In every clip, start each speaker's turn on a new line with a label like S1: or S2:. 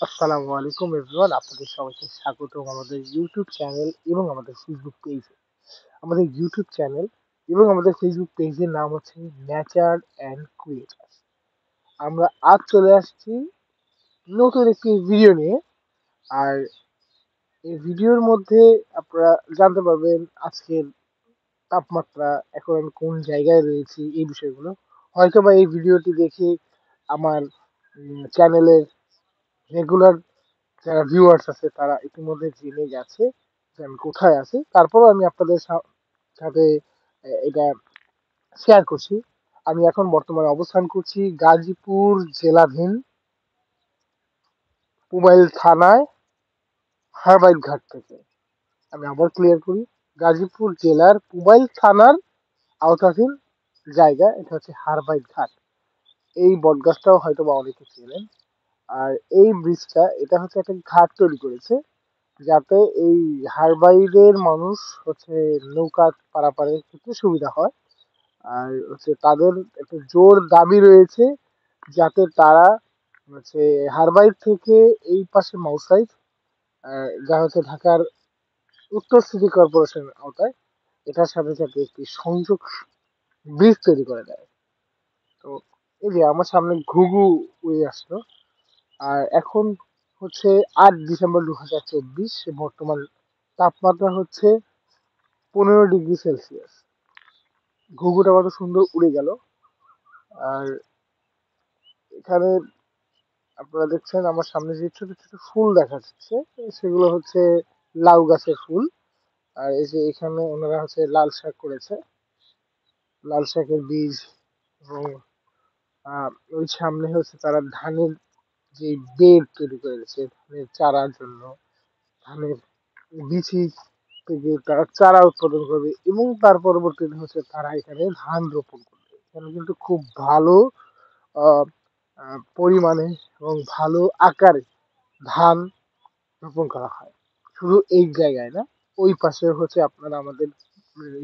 S1: আসসালামু আলাইকুম এভরিওয়ান, আপনাদের সবাইকে স্বাগতম আমাদের ইউটিউব চ্যানেল এবং আমাদের ফেসবুক পেজে। আমাদের ইউটিউব চ্যানেল এবং আমাদের ফেসবুক পেজের নাম হচ্ছে নেচার অ্যান্ড ক্রিয়েচার। আমরা আজ চলে আসছি নতুন একটি ভিডিও নিয়ে। আর এই ভিডিওর মধ্যে আপনারা জানতে পারবেন আজকের তাপমাত্রা, এখন আমি কোন জায়গায় রয়েছি, এই বিষয়গুলো। হয়তোবা এই ভিডিওটি দেখে আমার চ্যানেলের রেগুলার যারা ভিউয়ার্স আছে তারা ইতিমধ্যে জেনে গেছে যে আমি কোথায় আছি। তারপরও আমি আপনাদের সাথে এটা শেয়ার করছি। আমি এখন বর্তমানে অবস্থান করছি গাজীপুর জেলাধীন পুবাইল থানায় হারবাইট ঘাট থেকে। আমি আবার ক্লিয়ার করি, গাজীপুর জেলার পুবাইল থানার আওতাধীন জায়গা, এটা হচ্ছে হারবাইট ঘাট। এই বটগাছটাও হয়তো বা অনেকে চেনেন। আর এই ব্রিজটা, এটা হচ্ছে একটা ঘাট তৈরি করেছে যাতে এই হারবাইলের মানুষ হচ্ছে নৌকা পারাপারের ক্ষেত্রে সুবিধা হয়। আর হচ্ছে তাদের একটা জোর দাবি রয়েছে যাতে তারা হচ্ছে হারবাইল থেকে এই পাশে মাউসাইড, যা হচ্ছে ঢাকার উত্তর সিটি কর্পোরেশনের আওতায়, এটার সাথে সাথে একটি সংযোগ ব্রিজ তৈরি করে দেয়। তো এই যে আমার সামনে ঘুঘু উড়ে আসলো। আর এখন হচ্ছে 8 ডিসেম্বর 2024, বর্তমান তাপমাত্রা হচ্ছে 15 ডিগ্রি সেলসিয়াস। ঘুঘুটা কত সুন্দর উড়ে গেল। আর এখানে আপনারা দেখছেন আমার সামনে যে ছোট ছোট ফুল দেখা যাচ্ছে, সেগুলো হচ্ছে লাউ গাছের ফুল। আর এই যে এখানে ওনারা হচ্ছে লাল শাক করেছে, লাল শাকের বীজ। এবং ওই সামনে হচ্ছে তারা ধানের যে বেড তৈরি করেছে ধানের চারার জন্য। ধানের বিচি থেকে তারা চারা উৎপাদন করবে এবং তার পরবর্তীতে হচ্ছে তারা এখানে ধান রোপণ করবে। এখানে কিন্তু খুব ভালো আহ, পরিমাণে এবং ভালো আকারে ধান রোপণ করা হয়। শুধু এই জায়গায় না, ওই পাশে হচ্ছে আপনারা আমাদের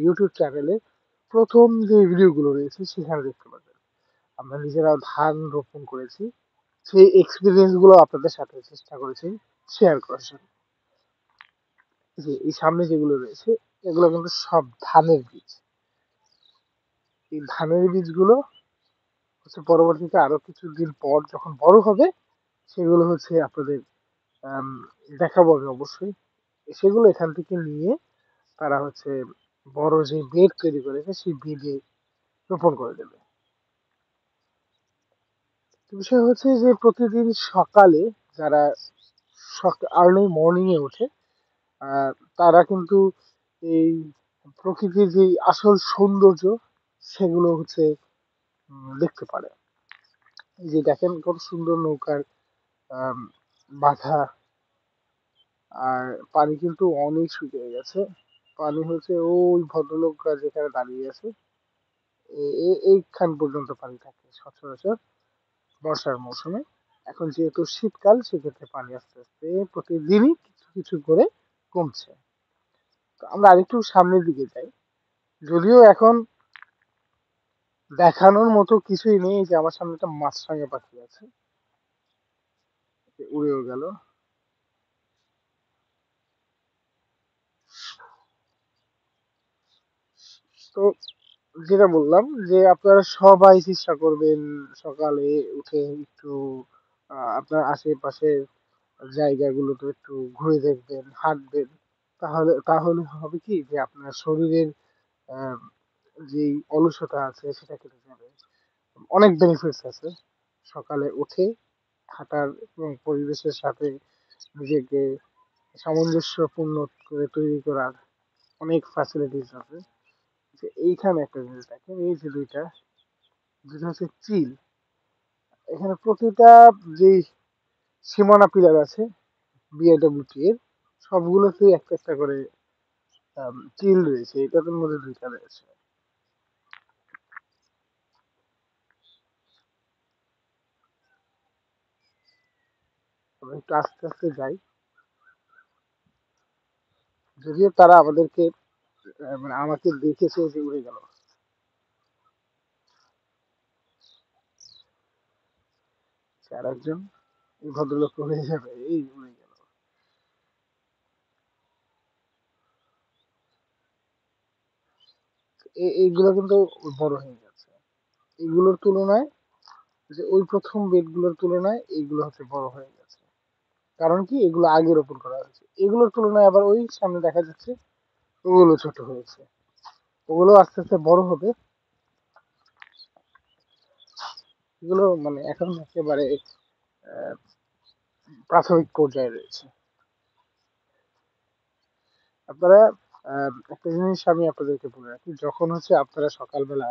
S1: ইউটিউব চ্যানেলে প্রথম যে ভিডিওগুলো রয়েছে সেখানে দেখতে পাবেন। আমরা নিজেরা ধান রোপণ করেছি, সেই এক্সপিরিয়েন্স গুলো আপনাদের সাথে চেষ্টা করেছি শেয়ার করার জন্য। যে এই সামনে যেগুলো রয়েছে এগুলো কিন্তু সব ধানের বীজ। এই ধানের বীজগুলো হচ্ছে পরবর্তীতে আরো কিছুদিন পর যখন বড় হবে, সেগুলো হচ্ছে আপনাদের আম, দেখাবো আমি অবশ্যই। সেগুলো এখান থেকে নিয়ে তারা হচ্ছে বড় যে বেড তৈরি করেছে সেই বেডে রোপণ করে দেবে। তো বিষয় হচ্ছে যে প্রতিদিন সকালে যারা আর্লি মর্নিং এ ওঠে, আহ, তারা কিন্তু এই প্রকৃতির যে আসল সৌন্দর্য সেগুলো হচ্ছে দেখতে পারে। এই যে দেখেন কত সুন্দর নৌকার আম, বাঁধা। আর পানি কিন্তু অনেক শুকিয়ে গেছে। পানি হচ্ছে ওই ভদ্রলোকরা যেখানে দাঁড়িয়ে আছে, এইখান পর্যন্ত পানি থাকে সচরাচর বর্ষার মৌসুমে। এখন যেহেতু শীতকাল, সেক্ষেত্রে পানি আস্তে আস্তে প্রতিদিনই কিছু কিছু করে কমছে। তো আমরা আরেকটু সামনের দিকে যাই। যদিও এখন দেখানোর মতো কিছুই নেই। এই যে আমার সামনে একটা মাছরাঙা পাখি আছে, যে উড়েও গেল। তো যেটা বললাম যে আপনারা সবাই চেষ্টা করবেন সকালে উঠে একটু আপনার আশেপাশের জায়গাগুলোতে একটু ঘুরে দেখবেন, হাঁটবেন। তাহলে তাহলে হবে কি যে আপনার শরীরের আহ, যে অলসতা আছে সেটা কেটে যাবে। অনেক বেনিফিটস আছে সকালে উঠে হাঁটার এবং পরিবেশের সাথে নিজেকে সামঞ্জস্যপূর্ণ করে তৈরি করার অনেক ফ্যাসিলিটিস আছে। যে এইখানে একটা জিনিস দেখেন, এই যে দুইটা, যেটা হচ্ছে চিল। এখানে প্রতিটা যে সীমানা পিলার আছে বিআইডব্লিউটি এর, সবগুলোতেই একটা একটা করে চিল রয়েছে। এটার মধ্যে দুইটা রয়েছে। আমরা একটু আস্তে আস্তে যাই, যদিও তারা আমাদেরকে মানে আমাকে দেখেছে যে উড়ে গেল। আর একজন এই ভদ্রলোক উড়ে যাবে, এই উড়ে গেল। এইগুলো কিন্তু বড় হয়ে গেছে এইগুলোর তুলনায়, যে ওই প্রথম বেডগুলোর তুলনায় এইগুলো হচ্ছে বড় হয়ে গেছে। কারণ কি, এগুলো আগে রোপণ করা হয়েছে। এগুলোর তুলনায় আবার ওই সামনে দেখা যাচ্ছে ওগুলো ছোট হয়েছে, ওগুলো আস্তে আস্তে বড় হবে। এগুলো মানে এখন একেবারে আহ, প্রাথমিক পর্যায়ে রয়েছে। আপনারা একটা জিনিস আমি আপনাদেরকে বলে রাখি, যখন হচ্ছে আপনারা সকালবেলা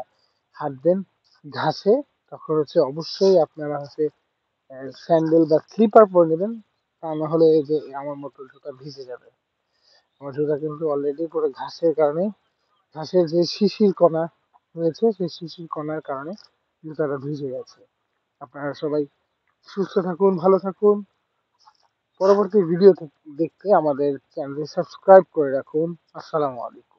S1: হাঁটবেন ঘাসে, তখন হচ্ছে অবশ্যই আপনারা হচ্ছে স্যান্ডেল বা স্লিপার পরে নেবেন। তা না হলে এই যে আমার মতো জুতা ভিজে যাবে। আমার জুতা কিন্তু অলরেডি পুরো ঘাসের কারণে, ঘাসের যে শিশির কণা রয়েছে সেই শিশির কণার কারণে জুতাটা ভিজে গেছে। আপনারা সবাই সুস্থ থাকুন, ভালো থাকুন। পরবর্তী ভিডিও দেখতে আমাদের চ্যানেলটি সাবস্ক্রাইব করে রাখুন। আসসালামু আলাইকুম।